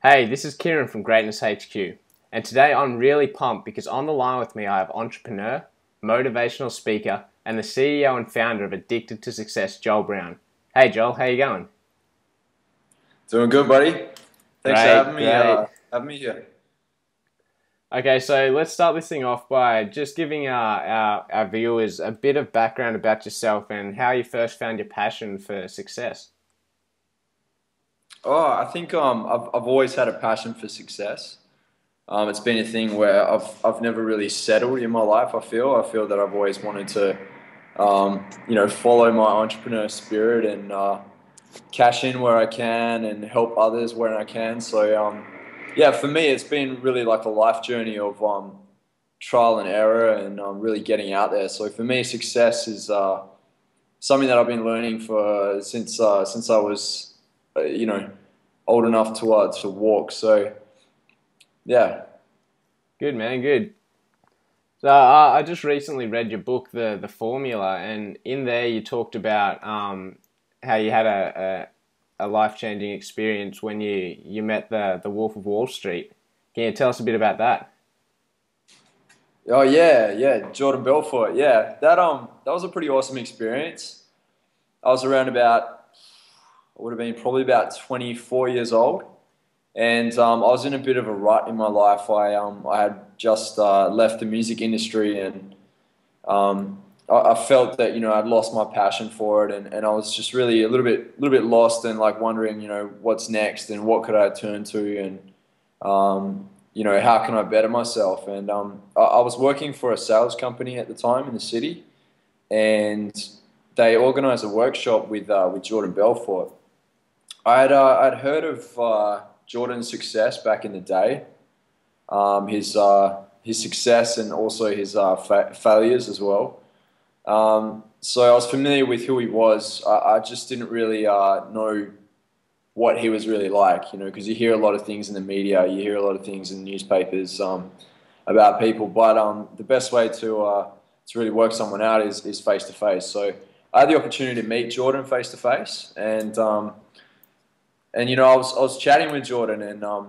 Hey, this is Kieran from Greatness HQ, and today I'm really pumped because on the line with me I have entrepreneur, motivational speaker, and the CEO and founder of Addicted to Success, Joel Brown. Hey Joel, how you going? Doing good, buddy. Thanks for Great, great. having me here. Okay, so let's start this thing off by just giving our viewers a bit of background about yourself and how you first found your passion for success. Oh, I think I've always had a passion for success. It's been a thing where I've never really settled in my life. I feel that I've always wanted to follow my entrepreneur spirit and cash in where I can and help others where I can. Yeah, for me, it's been really like a life journey of trial and error and really getting out there. So for me, success is something that I've been learning for since I was old enough to walk. So yeah. Good man, good. So I just recently read your book, the Formula, and in there you talked about how you had a life changing experience when you met the Wolf of Wall Street. Can you tell us a bit about that? Oh yeah, Jordan Belfort. Yeah, that was a pretty awesome experience. I was around about, I would have been probably about 24 years old, and I was in a bit of a rut in my life. I had just left the music industry, and I felt that I'd lost my passion for it, and I was just really a little bit lost and like wondering what's next and what could I turn to, and how can I better myself. And I was working for a sales company at the time in the city, and they organised a workshop with Jordan Belfort. I'd heard of Jordan's success back in the day, his success and also his failures as well. So I was familiar with who he was. I just didn't really know what he was really like, because you hear a lot of things in the media, you hear a lot of things in newspapers about people, but the best way to really work someone out is face to face. So I had the opportunity to meet Jordan face to face, and I was chatting with Jordan, and I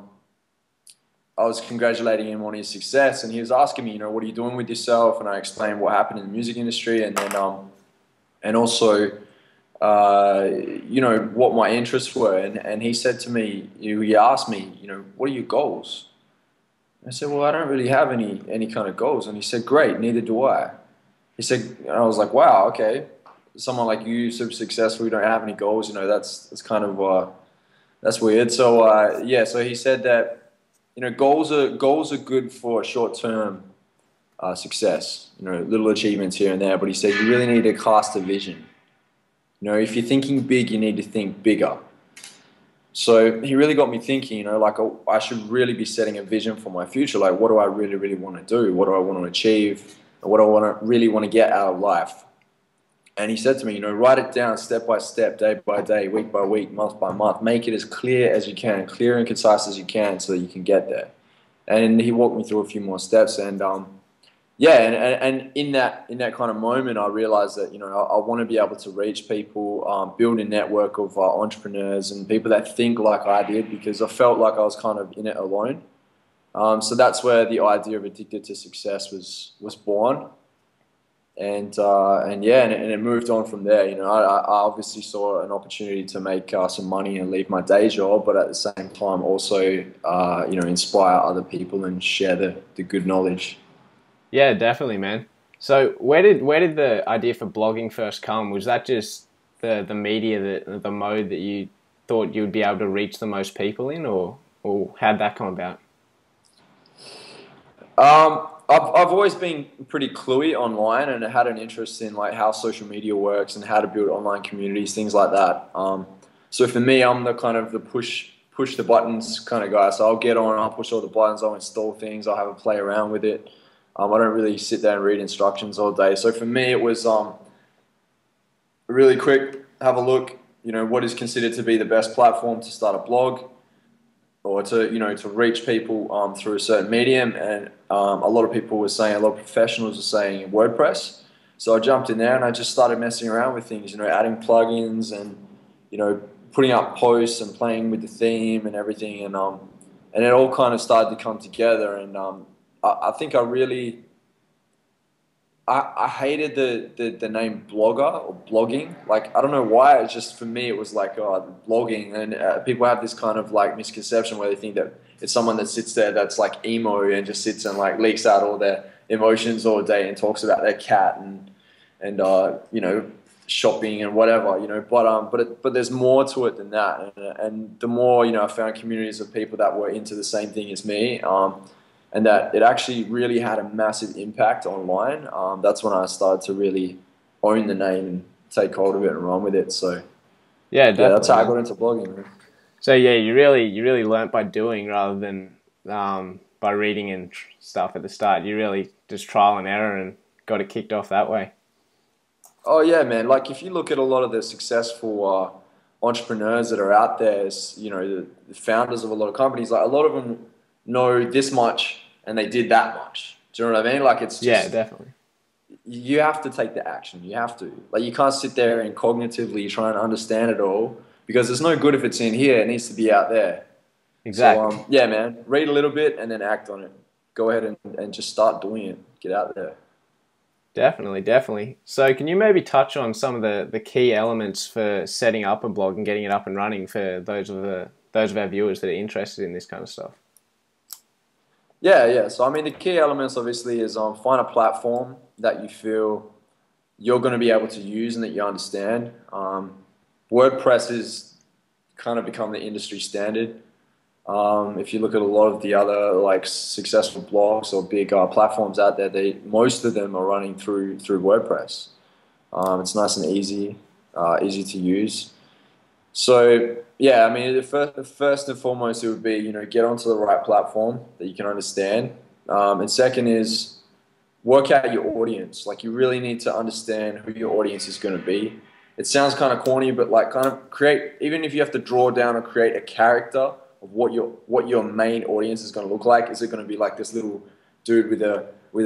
was congratulating him on his success, and he was asking me, what are you doing with yourself? And I explained what happened in the music industry, and then and also what my interests were, and he said to me, he asked me, what are your goals? I said, well, I don't really have any kind of goals, and he said, great, neither do I. He said, and I was like, wow, okay, someone like you, super successful, you don't have any goals, that's kind of that's weird. So yeah, so he said that goals are good for short term success, little achievements here and there. But he said you really need to cast a vision. If you're thinking big, you need to think bigger. So he really got me thinking, like I should really be setting a vision for my future. Like, what do I really, really want to do? What do I want to achieve? And what do I really want to get out of life? And he said to me, write it down step by step, day by day, week by week, month by month. Make it as clear as you can, clear and concise as you can, so that you can get there. And he walked me through a few more steps, and yeah, and in that kind of moment, I realized that I want to be able to reach people, build a network of entrepreneurs and people that think like I did, because I felt like I was kind of in it alone. So that's where the idea of Addicted to Success was born, and yeah, and it moved on from there. I obviously saw an opportunity to make some money and leave my day job, but at the same time also inspire other people and share the good knowledge. Yeah, definitely, man. So where did the idea for blogging first come? Was that just the media, the mode that you thought you would be able to reach the most people in, or how'd that come about? I've always been pretty cluey online, and I had an interest in like how social media works and how to build online communities, things like that. So for me, I'm the kind of the push the buttons kind of guy. So I'll get on, I'll push all the buttons, I'll install things, I'll have a play around with it. I don't really sit there and read instructions all day. So for me, it was really quick. Have a look. What is considered to be the best platform to start a blog, or to reach people through a certain medium. And a lot of people were saying, a lot of professionals were saying WordPress. So I jumped in there and I just started messing around with things, adding plugins and you know putting up posts and playing with the theme and everything. And and it all kind of started to come together. And I think I hated the name blogger or blogging. Like, I don't know why. It's just, for me, it was like, oh, blogging. And people have this kind of like misconception where they think that it's someone that sits there that's like emo and just sits and like leaks out all their emotions all day and talks about their cat and you know, shopping and whatever, you know. But there's more to it than that. And the more, you know, I found communities of people that were into the same thing as me, and that it actually really had a massive impact online. That's when I started to really own the name and take hold of it and run with it. So Yeah, yeah, that's how I definitely. got into blogging, man. So yeah, you really learnt by doing rather than by reading and stuff at the start. You really just trial and error and got it kicked off that way. Oh yeah, man. Like, if you look at a lot of the successful entrepreneurs that are out there, you know, the founders of a lot of companies, like, a lot of them know this much and they did that much. Do you know what I mean? Like, it's Yeah, just, definitely. you have to take the action. You have to. Like, you can't sit there and cognitively try and understand it all, because it's no good if it's in here. It needs to be out there. So Exactly. yeah, man. Read a little bit and then act on it. Go ahead and just start doing it. Get out there. Definitely, definitely. So can you maybe touch on some of the key elements for setting up a blog and getting it up and running for those of our viewers that are interested in this kind of stuff? Yeah, yeah. So I mean, the key elements obviously is find a platform that you feel you're going to be able to use and that you understand. WordPress has kind of become the industry standard. If you look at a lot of the other like successful blogs or big platforms out there, most of them are running through WordPress. It's nice and easy, easy to use. So yeah, I mean, first and foremost, it would be, you know, get onto the right platform that you can understand, and second is work out your audience. Like, you really need to understand who your audience is going to be. It sounds kind of corny, but like, kind of create, even if you have to draw down or create a character of what your main audience is going to look like. Is it going to be like this little dude with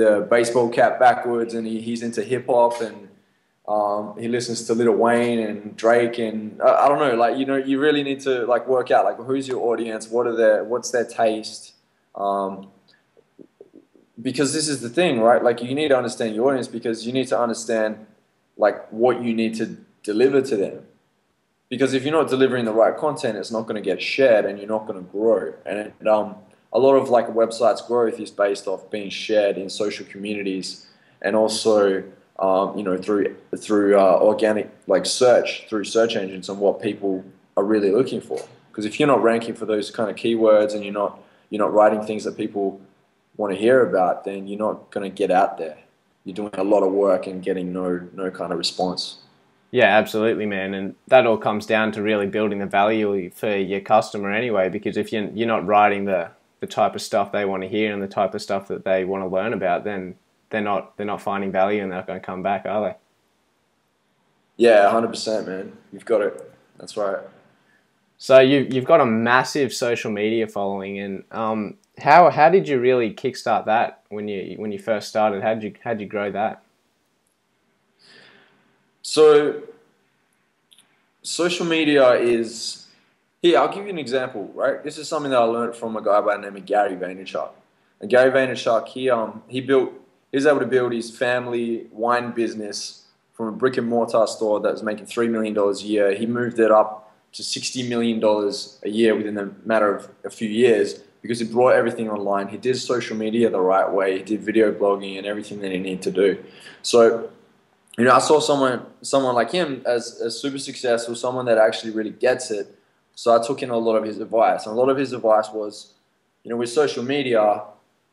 a baseball cap backwards, and he's into hip hop, and he listens to Lil Wayne and Drake, and I don't know, like, you know, you really need to like work out like, who's your audience, what's their taste, um, because this is the thing, right? Like, you need to understand your audience, because you need to understand like what you need to deliver to them. Because if you're not delivering the right content, it's not going to get shared, and you're not going to grow. And a lot of like a website's growth is based off being shared in social communities, and also you know, through organic like search, through search engines, on what people are really looking for. Because if you're not ranking for those kind of keywords, and you're not writing things that people want to hear about, then you're not going to get out there. You're doing a lot of work and getting no kind of response. Yeah, absolutely, man. And that all comes down to really building the value for your customer anyway, because if you're not writing the type of stuff they want to hear and the type of stuff that they want to learn about, then they're not finding value and they're not going to come back, are they? Yeah, 100%, man. You've got it. That's right. So you've got a massive social media following, and how did you really kickstart that when you first started? How did you grow that? So social media is, here, I'll give you an example, right? This is something that I learned from a guy by the name of Gary Vaynerchuk. And Gary Vaynerchuk, he was able to build his family wine business from a brick and mortar store that was making $3 million a year. He moved it up to $60 million a year within a matter of a few years, because he brought everything online. He did social media the right way. He did video blogging and everything that he needed to do. So, you know, I saw someone like him as super successful, someone that actually really gets it. So I took in a lot of his advice, and a lot of his advice was, you know, with social media,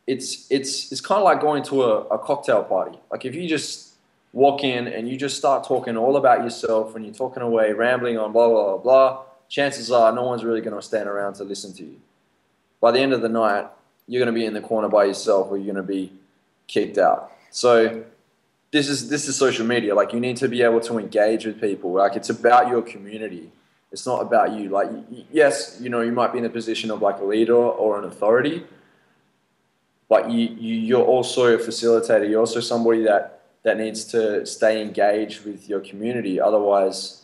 it's kind of like going to a cocktail party. Like, if you just walk in and you just start talking all about yourself, and you're talking away, rambling on blah blah blah blah, chances are no one's really going to stand around to listen to you. By the end of the night, you're going to be in the corner by yourself, or you're going to be kicked out. So this is social media. Like, you need to be able to engage with people. Like, it's about your community. It's not about you. Like, yes, you know, you might be in a position of like a leader or an authority, but you're also a facilitator. You're also somebody that needs to stay engaged with your community. Otherwise,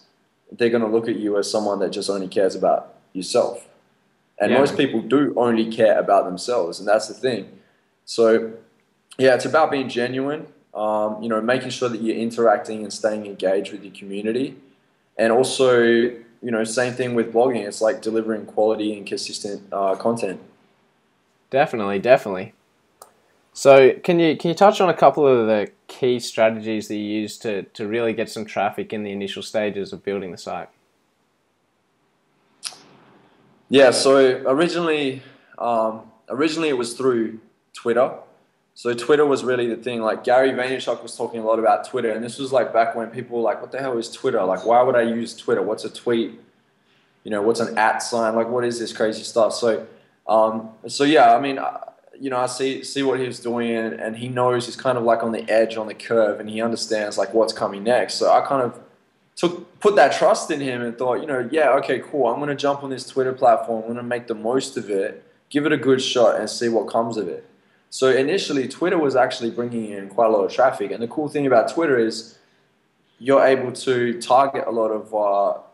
they're going to look at you as someone that just only cares about yourself. And Yeah, most man. people do only care about themselves, and that's the thing. So yeah, it's about being genuine, making sure that you're interacting and staying engaged with your community. And also, same thing with blogging. It's like delivering quality and consistent content. Definitely, definitely. So can you touch on a couple of the key strategies that you use to really get some traffic in the initial stages of building the site? Yeah, so originally it was through Twitter. So Twitter was really the thing. Like Gary Vaynerchuk was talking a lot about Twitter, and this was like back when people were like, "What the hell is Twitter? Like, why would I use Twitter? What's a tweet? What's an at sign? Like, what is this crazy stuff?" So yeah, I mean, I see what he was doing, and he knows he's kind of like on the edge, on the curve, and he understands like what's coming next. So I kind of put that trust in him and thought, yeah, okay, cool. I'm gonna jump on this Twitter platform. I'm gonna make the most of it, give it a good shot, and see what comes of it. So initially, Twitter was actually bringing in quite a lot of traffic, and the cool thing about Twitter is you're able to target a lot of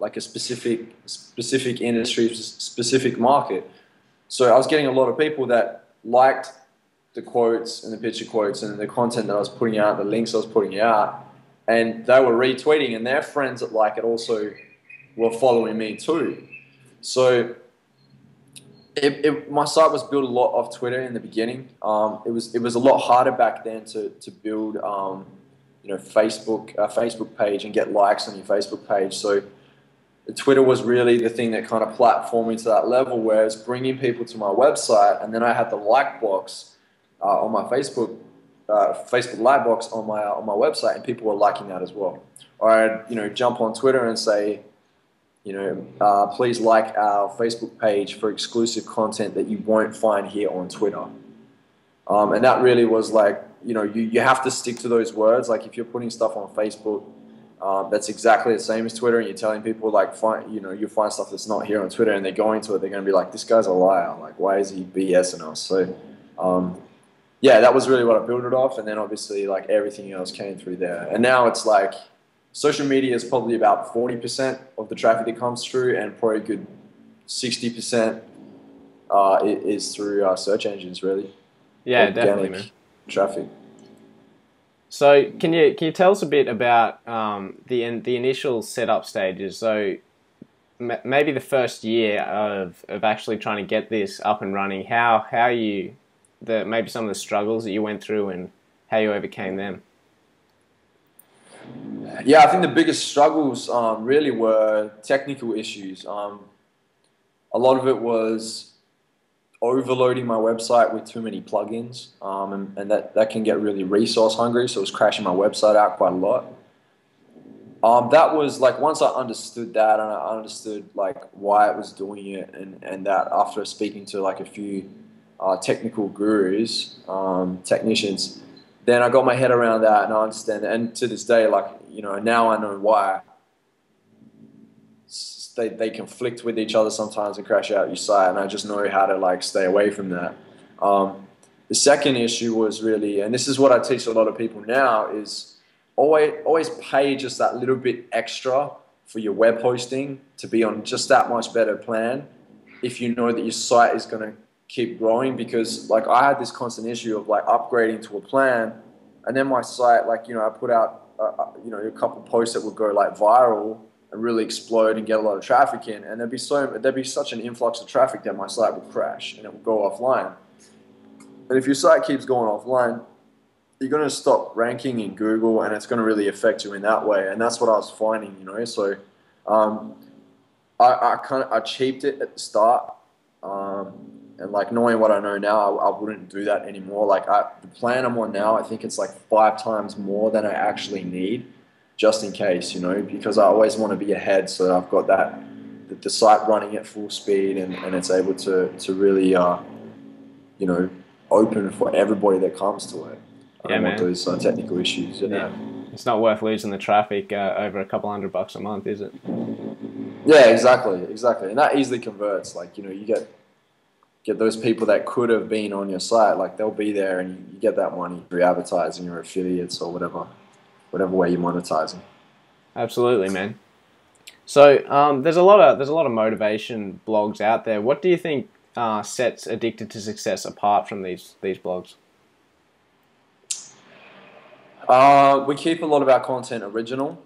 like a specific industry, specific market. So I was getting a lot of people that liked the quotes and the picture quotes and the content that I was putting out, the links I was putting out, and they were retweeting, and their friends that like it also were following me too. So my site was built a lot off Twitter in the beginning. It was a lot harder back then to build Facebook page and get likes on your Facebook page. So Twitter was really the thing that kind of platformed me to that level, where it's bringing people to my website, and then I had the like box on my Facebook like box on my website, and people were liking that as well. Or I'd jump on Twitter and say, please like our Facebook page for exclusive content that you won't find here on Twitter. And that really was like, you have to stick to those words. Like if you're putting stuff on Facebook, that's exactly the same as Twitter, and you're telling people like, you find stuff that's not here on Twitter, and they're going to it, they're going to be like, this guy's a liar. Like, why is he BSing us? So, yeah, that was really what I built it off, and then obviously like everything else came through there. And now it's like social media is probably about 40% of the traffic that comes through, and probably a good 60% is through search engines, really. Yeah, definitely, man. Organic traffic. So can you tell us a bit about the initial setup stages? So maybe the first year of actually trying to get this up and running. How you maybe some of the struggles that you went through and how you overcame them. Yeah, I think the biggest struggles really were technical issues. A lot of it was overloading my website with too many plugins, and that can get really resource hungry, so it was crashing my website out quite a lot. That was like, once I understood that, and I understood like why it was doing it, and that after speaking to like a few technical gurus, technicians, then I got my head around that, and I understand it. And to this day, like, now I know why they conflict with each other sometimes and crash out your site, and I just know how to like stay away from that. The second issue was really, and this is what I teach a lot of people now, is always pay just that little bit extra for your web hosting to be on just that much better plan if you know that your site is going to keep growing. Because like I had this constant issue of like upgrading to a plan, and then my site, like, I put out a couple posts that would go like viral and really explode and get a lot of traffic in, and there'd be such an influx of traffic that my site would crash and it would go offline. And if your site keeps going offline, you're going to stop ranking in Google, and it's going to really affect you in that way. And that's what I was finding, So I cheaped it at the start, and like knowing what I know now, I wouldn't do that anymore. Like the plan I'm on now, I think it's like 5 times more than I actually need, just in case, because I always want to be ahead, so I've got the site running at full speed, and it's able to really open for everybody that comes to it. I don't want those technical issues. Yeah. It's not worth losing the traffic over a couple $100 a month, is it? Yeah, exactly. And that easily converts. Like, you get those people that could have been on your site, like they'll be there, and you get that money through advertising or affiliates or whatever way you're monetizing. Absolutely, man. So there's a lot of motivation blogs out there. What do you think sets Addicted to Success apart from these blogs? We keep a lot of our content original.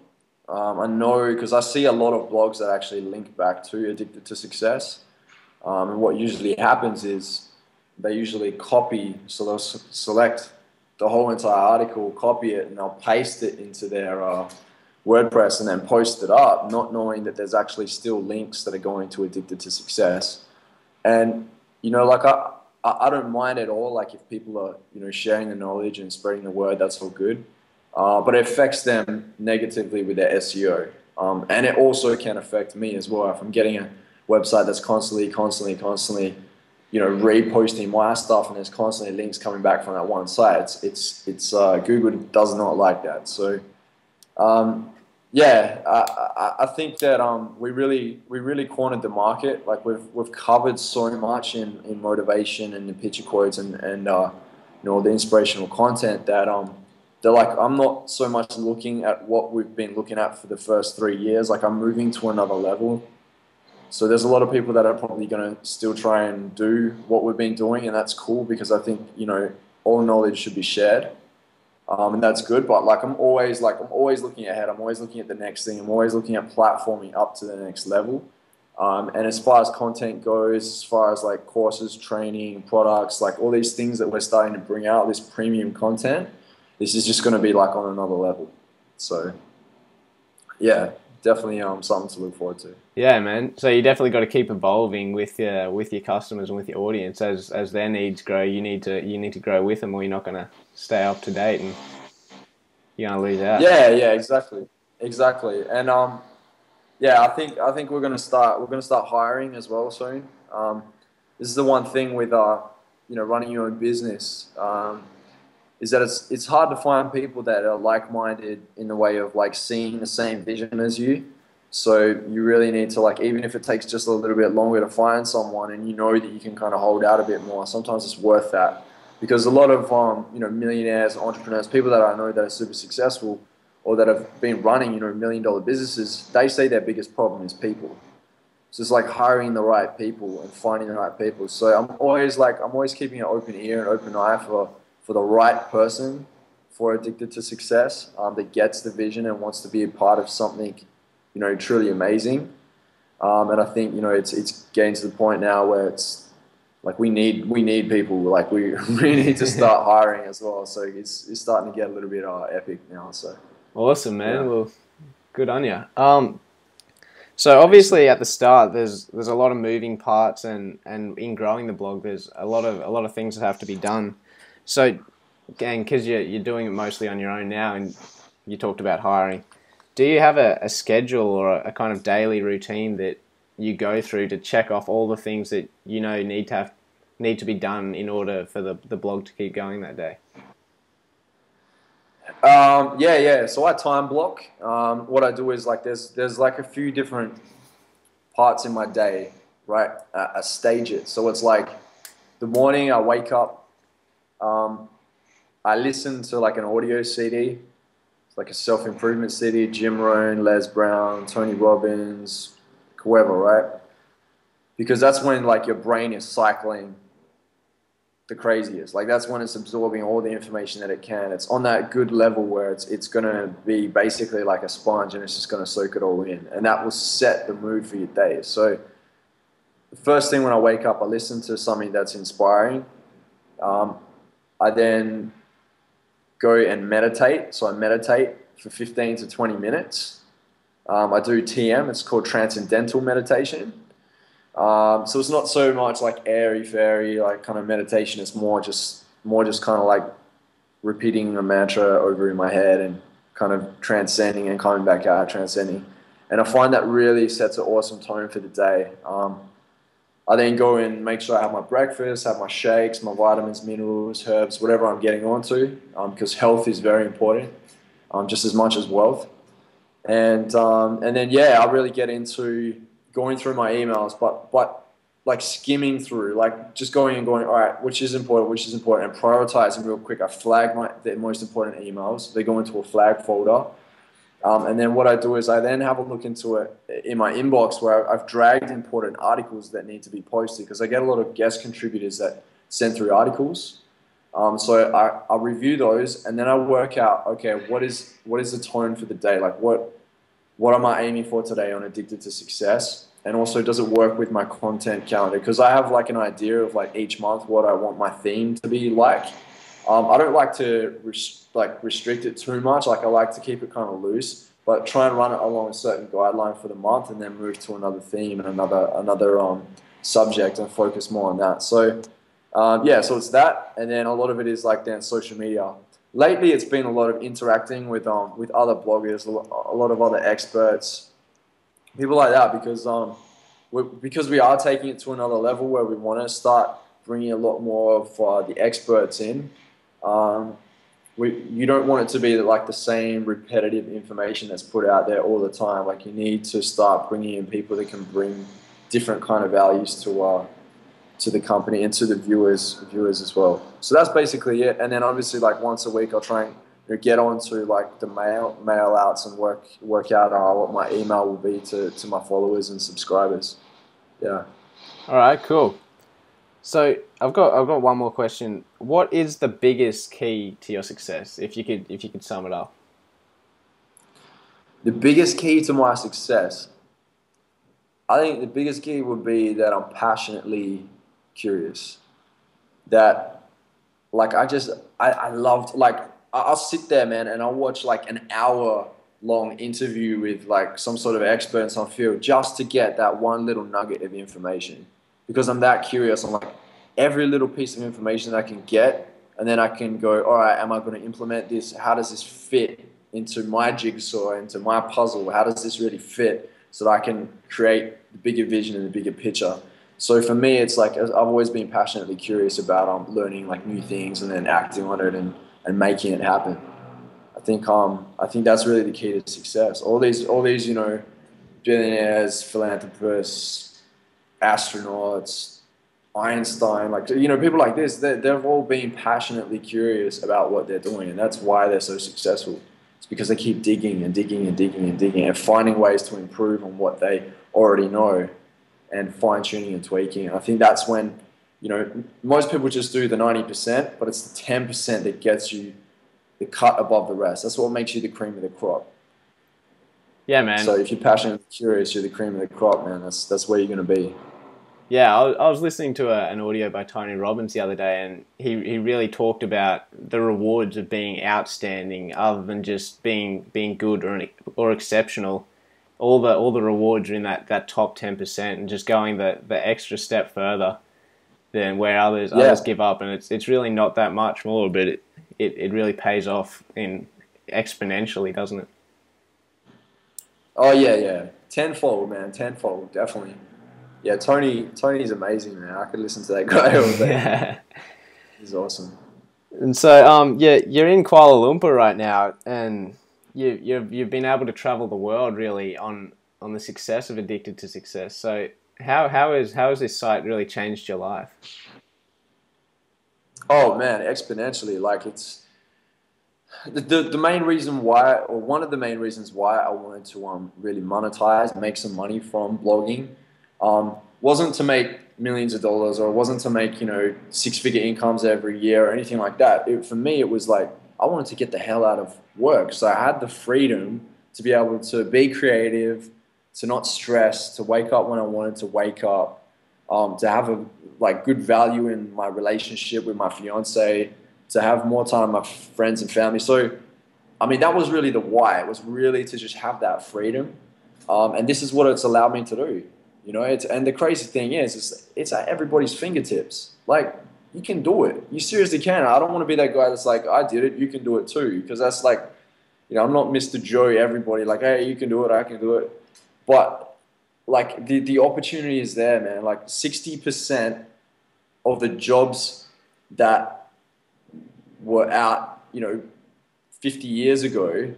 I know because I see a lot of blogs that actually link back to Addicted to Success. And what usually happens is they usually copy, so they'll select the whole entire article, copy it, and they'll paste it into their WordPress and then post it up, not knowing that there's actually still links that are going to Addicted to Success. And, you know, like I don't mind at all, like if people are, you know, sharing the knowledge and spreading the word, that's all good. But it affects them negatively with their SEO. And it also can affect me as well. If I'm getting a website that's constantly, you know, reposting my stuff and there's constantly links coming back from that one site, it's Google does not like that. So, yeah, I think that we really cornered the market. Like we've covered so much in motivation and the picture quotes and you know, the inspirational content that they're like, I'm not so much looking at what we've been looking at for the first 3 years. Like I'm moving to another level. So there's a lot of people that are probably going to still try and do what we've been doing, and that's cool because I think, you know, all knowledge should be shared. And that's good, but like I'm always looking ahead. I'm always looking at the next thing. I'm always looking at platforming up to the next level. And as far as content goes, as far as like courses, training, products, like all these things that we're starting to bring out, this premium content, this is just going to be like on another level. So yeah, definitely something to look forward to. Yeah, man. So you definitely got to keep evolving with your customers and with your audience as their needs grow. You need to grow with them, or you're not going to stay up to date and you're going to lose out. Yeah, exactly. And yeah, I think we're gonna start hiring as well soon. This is the one thing with you know, running your own business, is that it's hard to find people that are like-minded in the way of like seeing the same vision as you. So you really need to, like, even if it takes just a little bit longer to find someone and you know that you can kind of hold out a bit more, sometimes it's worth that. Because a lot of you know, millionaires, entrepreneurs, people that I know that are super successful or that have been running, you know, $1 million businesses, they say their biggest problem is people. So it's like hiring the right people and finding the right people. So I'm always keeping an open ear and open eye for the right person for Addicted to Success, that gets the vision and wants to be a part of something, you know, truly amazing. And I think, you know, it's getting to the point now where it's like we need people. Like we need to start hiring as well. So it's starting to get a little bit epic now. So Awesome, man. yeah. Well, good on you. So obviously at the start, there's a lot of moving parts, and in growing the blog, there's a lot of things that have to be done. So, again, because you're doing it mostly on your own now, and you talked about hiring, do you have a schedule or a kind of daily routine that you go through to check off all the things that you know need to be done in order for the blog to keep going that day? Yeah. So I time block. What I do is like there's like a few different parts in my day, right? I stage it. So it's like the morning I wake up, I listen to like an audio CD. It's like a self-improvement CD, Jim Rohn, Les Brown, Tony Robbins, whoever, right? Because that's when like your brain is cycling the craziest. Like that's when it's absorbing all the information that it can. It's on that good level where it's going to be basically like a sponge and it's just going to soak it all in. And that will set the mood for your day. So the first thing when I wake up, I listen to something that's inspiring. I then go and meditate. So I meditate for 15 to 20 minutes. I do TM. It's called Transcendental Meditation. So it's not so much like airy fairy like kind of meditation. It's more just kind of like repeating a mantra over in my head and kind of transcending and coming back out, transcending. And I find that really sets an awesome tone for the day. I then go and make sure I have my breakfast, have my shakes, my vitamins, minerals, herbs, whatever I'm getting onto, because health is very important, just as much as wealth. And then yeah, I really get into going through my emails, but like skimming through, like just going and going, all right, which is important, and prioritizing real quick. I flag the most important emails. They go into a flag folder. And then what I do is I then have a look into it in my inbox where I've dragged important articles that need to be posted because I get a lot of guest contributors that send through articles. So I review those and then I work out, okay, what is the tone for the day? Like what am I aiming for today on Addicted to Success? And also, does it work with my content calendar? Because I have like an idea of like each month what I want my theme to be like. I don't like to restrict it too much. Like I like to keep it kind of loose, but try and run it along a certain guideline for the month, and then move to another theme and another subject and focus more on that. So yeah, so it's that, and then a lot of it is like then social media. Lately, it's been a lot of interacting with other bloggers, a lot of other experts, people like that, because we are taking it to another level where we want to start bringing a lot more of the experts in. You don't want it to be like the same repetitive information that's put out there all the time. Like you need to start bringing in people that can bring different kind of values to the company and to the viewers as well. So that's basically it. And then obviously like once a week I'll try and get onto like the mail outs and work out what my email will be to my followers and subscribers. Yeah. All right, cool. So I've got one more question. What is the biggest key to your success? If you could sum it up. The biggest key to my success, I think the biggest key would be that I'm passionately curious. That like I loved like I'll sit there, man, and I'll watch like an hour long interview with like some sort of expert in some field just to get that one little nugget of information. Because I'm that curious. I'm like, every little piece of information that I can get, and then I can go, all right, am I going to implement this? How does this fit into my jigsaw, into my puzzle? How does this really fit so that I can create the bigger vision and the bigger picture? So for me, it's like I've always been passionately curious about learning like new things and then acting on it and making it happen. I think that's really the key to success. All these billionaires, philanthropists, astronauts, Einstein, like people like this, they've all been passionately curious about what they're doing, and that's why they're so successful. It's because they keep digging and digging and digging and digging and finding ways to improve on what they already know and fine-tuning and tweaking. And I think that's when, most people just do the 90%, but it's the 10% that gets you the cut above the rest. That's what makes you the cream of the crop. Yeah, man. So if you're passionately curious, you're the cream of the crop, man. That's where you're going to be. Yeah, I was listening to an audio by Tony Robbins the other day, and he really talked about the rewards of being outstanding, other than just being good or exceptional. All the rewards are in that top 10%, and just going the extra step further than where others give up, and it's really not that much more, but it really pays off in exponentially, doesn't it? Oh yeah, tenfold, man, tenfold, definitely. Yeah, Tony's amazing, man. I could listen to that guy all day. Yeah. He's awesome. And so, you're in Kuala Lumpur right now, and you've been able to travel the world really on the success of Addicted to Success. So how has this site really changed your life? Oh man, exponentially. Like it's the main reason why, or one of the main reasons why I wanted to really monetize, make some money from blogging. Wasn't to make millions of dollars, or it wasn't to make, six-figure incomes every year or anything like that. For me, it was like, I wanted to get the hell out of work. So I had the freedom to be able to be creative, to not stress, to wake up when I wanted to wake up, to have good value in my relationship with my fiance, to have more time with my friends and family. So, I mean, that was really the why. It was really to just have that freedom. And this is what it's allowed me to do. And the crazy thing is it's at everybody's fingertips. Like, you can do it. You seriously can. I don't want to be that guy that's like, I did it, you can do it too. Because that's like, I'm not Mr. Joe, everybody. Like, hey, you can do it, I can do it. But, like, the opportunity is there, man. Like, 60% of the jobs that were out, 50 years ago,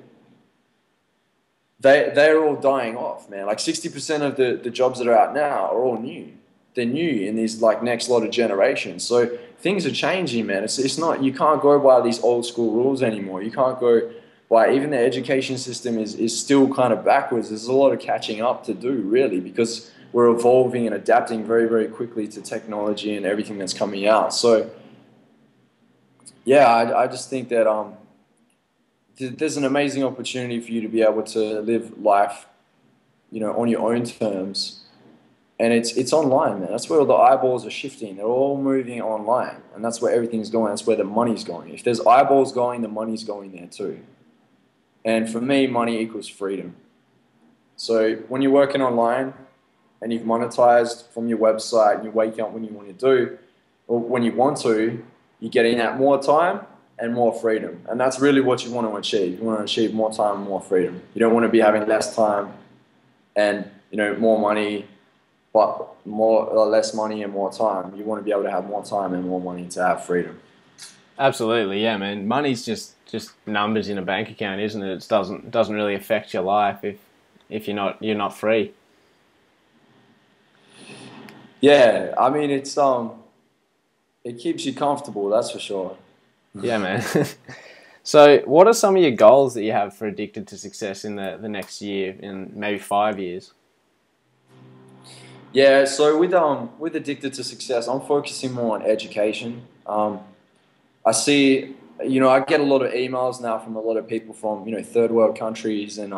they're all dying off, man. Like 60% of the jobs that are out now are all new. They're new in these next lot of generations. So things are changing, man. It's not, you can't go by these old school rules anymore. You can't go but even the education system is still kind of backwards. There's a lot of catching up to do, really, because we're evolving and adapting very, very quickly to technology and everything that's coming out. So, yeah, I just think that there's an amazing opportunity for you to be able to live life, on your own terms. And it's online, man. That's where all the eyeballs are shifting. They're all moving online. And that's where everything's going. That's where the money's going. If there's eyeballs going, the money's going there too. And for me, money equals freedom. So when you're working online and you've monetized from your website and you wake up when you want to do, or when you want to, you're getting that more time and more freedom. And that's really what you want to achieve. You want to achieve more time and more freedom. You don't want to be having less time and, more money, but less money and more time. You want to be able to have more time and more money to have freedom. Absolutely, yeah, man. Money's just numbers in a bank account, isn't it? It doesn't really affect your life if you're not free. Yeah, I mean it keeps you comfortable, that's for sure. Yeah, man. So, what are some of your goals that you have for Addicted to Success in the next year, in maybe 5 years? Yeah, so with Addicted to Success, I'm focusing more on education. I see, I get a lot of emails now from a lot of people from, third world countries and,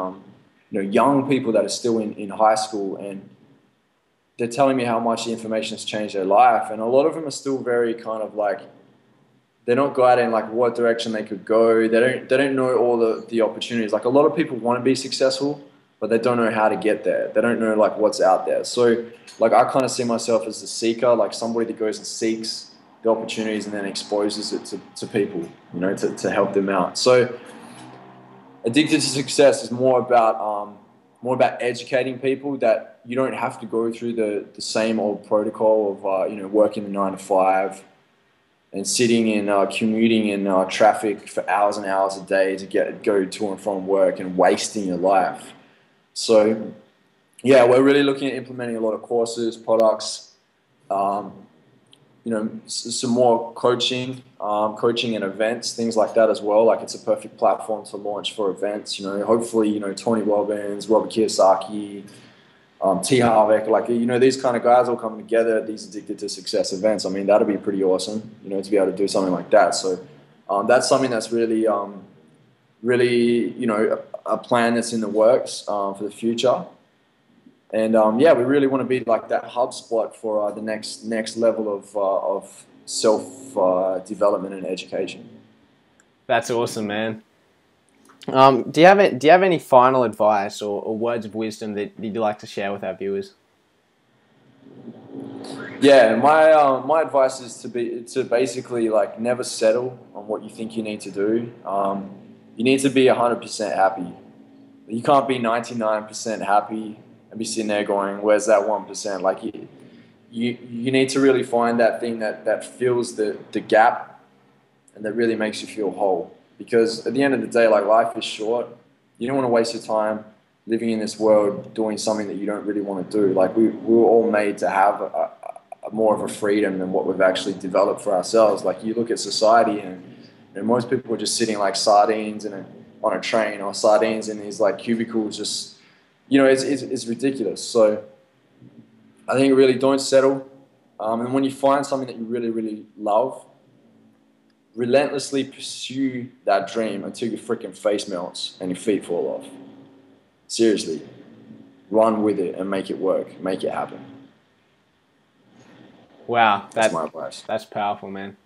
young people that are still in high school, and they're telling me how much the information has changed their life. And a lot of them are still very kind of like, they're not guiding like what direction they could go. They don't know all the opportunities. Like a lot of people want to be successful, but they don't know how to get there. They don't know like what's out there. So like I kind of see myself as the seeker, like somebody that goes and seeks the opportunities and then exposes it to people, to help them out. So Addicted to Success is more about educating people that you don't have to go through the same old protocol of working the 9 to 5 and sitting in commuting in traffic for hours and hours a day to go to and from work and wasting your life. So yeah, we're really looking at implementing a lot of courses, products, some more coaching and events, things like that as well. Like it's a perfect platform to launch for events. Hopefully, Tony Robbins, Robert Kiyosaki, T. Harvick, like, these kind of guys all come together at these Addicted to Success events. I mean, that'd be pretty awesome, to be able to do something like that. So that's something that's really, a plan that's in the works for the future. And yeah, we really want to be like that hub spot for the next level of self development and education. That's awesome, man. Do you have any final advice or words of wisdom that you'd like to share with our viewers? Yeah, my advice is to basically like never settle on what you think you need to do. You need to be 100% happy. You can't be 99% happy and be sitting there going, "Where's that 1%?" Like you need to really find that thing that fills the gap and that really makes you feel whole. Because at the end of the day, like life is short. You don't want to waste your time living in this world doing something that you don't really want to do. Like we were all made to have a more of a freedom than what we've actually developed for ourselves. Like you look at society and most people are just sitting like sardines on a train, or sardines in these like cubicles, just, it's ridiculous. So I think really don't settle. And when you find something that you really, really love, relentlessly pursue that dream until your freaking face melts and your feet fall off. Seriously, run with it and make it work, make it happen. Wow, that's my advice. That's powerful, man.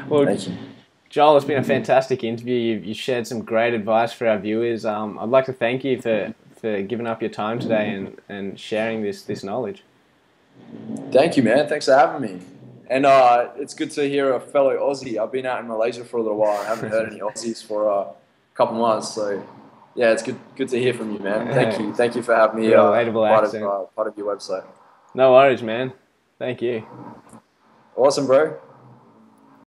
Well, thank you, Joel. It's been a fantastic interview. You shared some great advice for our viewers. I'd like to thank you for giving up your time today and sharing this knowledge. Thank you, man. Thanks for having me. And it's good to hear a fellow Aussie. I've been out in Malaysia for a little while. I haven't heard any Aussies for a couple months. So, yeah, it's good to hear from you, man. Thank you for having me part of your website. No worries, man. Thank you. Awesome, bro.